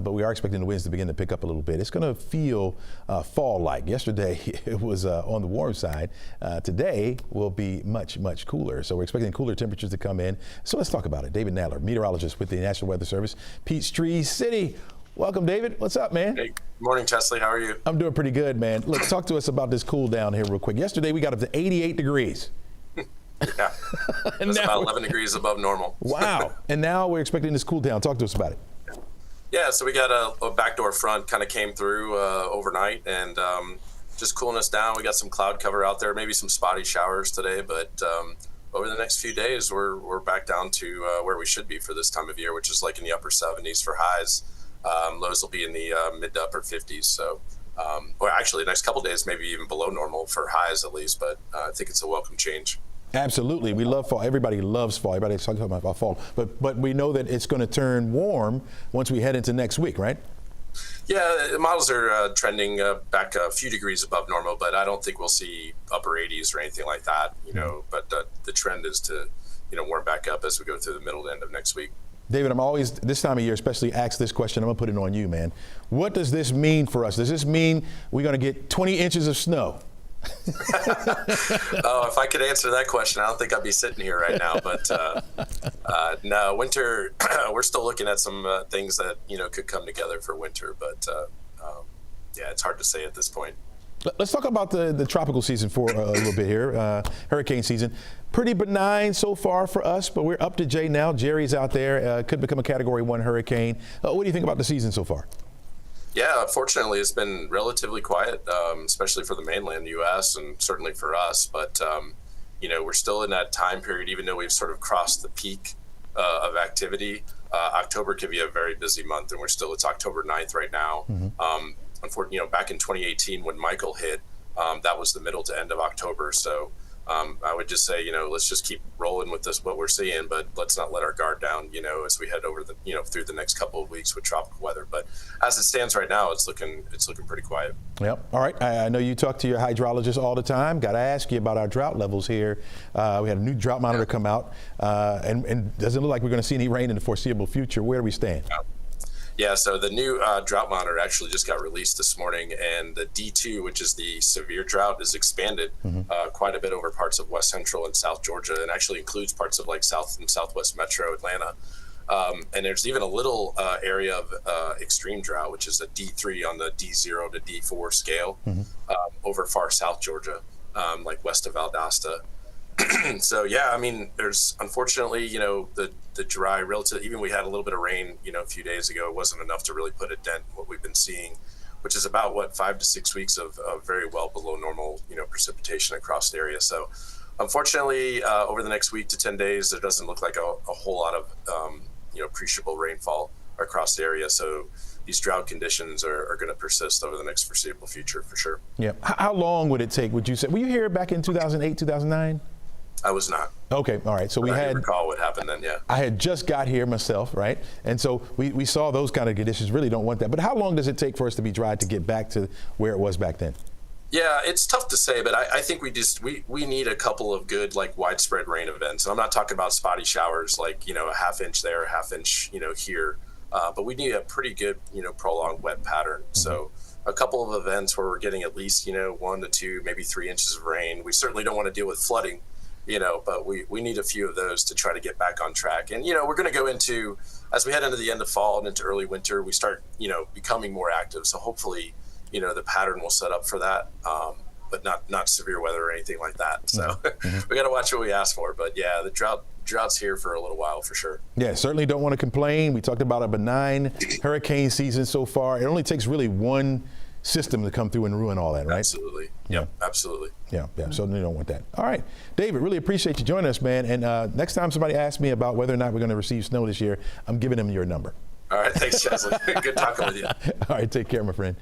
but we are expecting the winds to begin to pick up a little bit. It's going to feel fall-like. Yesterday it was on the warm side. Today will be much, much cooler. So we're expecting cooler temperatures to come in. So let's talk about it. David Nadler, meteorologist with the National Weather Service, Peachtree City. Welcome, David. What's up, man? Hey, good morning, Chesley. How are you? I'm doing pretty good, man. Look, talk to us about this cool down here real quick. Yesterday we got up to 88 degrees. Yeah, it's about 11 degrees above normal. Wow. And now we're expecting this cool down. Talk to us about it. Yeah, so we got a backdoor front kind of came through overnight and just cooling us down. We got some cloud cover out there, maybe some spotty showers today, but over the next few days, we're back down to where we should be for this time of year, which is like in the upper 70s for highs. Lows will be in the mid to upper 50s. So, or actually, the next couple of days, maybe even below normal for highs at least, but I think it's a welcome change. Absolutely. We love fall. Everybody loves fall. Everybody's talking about fall. But we know that it's going to turn warm once we head into next week, right? Yeah, the models are trending back a few degrees above normal, but I don't think we'll see upper 80s or anything like that, you know, but the trend is to, warm back up as we go through the middle to end of next week. David, I'm always, this time of year, especially ask this question. I'm going to put it on you, man. What does this mean for us? Does this mean we're going to get 20 inches of snow? Oh, if I could answer that question, I don't think I'd be sitting here right now. But no, winter, we're still looking at some things that, could come together for winter. But yeah, it's hard to say at this point. Let's talk about the tropical season for a little bit here. Hurricane season. Pretty benign so far for us, but we're up to J now. Jerry's out there. Could become a Category 1 hurricane. What do you think about the season so far? Yeah, fortunately, it's been relatively quiet, especially for the mainland U.S. and certainly for us. But, we're still in that time period, even though we've sort of crossed the peak of activity. October could be a very busy month, and it's October 9th right now. Mm-hmm. Unfortunately, back in 2018 when Michael hit, that was the middle to end of October. So I would just say, let's just keep rolling with what we're seeing, but let's not let our guard down, as we head over through the next couple of weeks with tropical weather. But as it stands right now, it's looking pretty quiet. Yep. All right. I know you talk to your hydrologist all the time. Got to ask you about our drought levels here. We had a new drought monitor come out, and doesn't look like we're going to see any rain in the foreseeable future. Where do we stand? Yeah, so the new drought monitor actually just got released this morning, and the D2, which is the severe drought, is expanded quite a bit over parts of West Central and South Georgia, and actually includes parts of like South and Southwest Metro Atlanta. And there's even a little area of extreme drought, which is a D3 on the D0 to D4 scale over far South Georgia, like west of Valdosta. So yeah, I mean, there's unfortunately, the dry relative. Even we had a little bit of rain, a few days ago. It wasn't enough to really put a dent in what we've been seeing, which is about 5 to 6 weeks of very well below normal, precipitation across the area. So, unfortunately, over the next week to 10 days, there doesn't look like a whole lot of appreciable rainfall across the area. So these drought conditions are going to persist over the next foreseeable future for sure. Yeah. How long would it take? Would you say? Were you here back in 2008, 2009? I was not. Okay, all right. So I recall what happened then, yeah. I had just got here myself, right? And so we saw those kind of conditions. Really don't want that. But how long does it take for us to be dry to get back to where it was back then? Yeah, it's tough to say, but I think we need a couple of good, like, widespread rain events. And I'm not talking about spotty showers like, a half inch there, a half inch, here. But we need a pretty good, prolonged wet pattern. Mm-hmm. So a couple of events where we're getting at least, 1 to 2, maybe 3 inches of rain. We certainly don't want to deal with flooding. But we need a few of those to try to get back on track. And, we're going to go into, as we head into the end of fall and into early winter, we start, becoming more active. So hopefully, the pattern will set up for that, but not severe weather or anything like that. So we got to watch what we ask for. But yeah, the drought's here for a little while for sure. Yeah, certainly don't want to complain. We talked about a benign hurricane season so far. It only takes really one system to come through and ruin all that, right? Absolutely. Yep, absolutely. Yeah, certainly don't want that. All right, David, really appreciate you joining us, man. And next time somebody asks me about whether or not we're going to receive snow this year, I'm giving them your number. All right, thanks, Chesley. Good talking with you. All right, take care, my friend.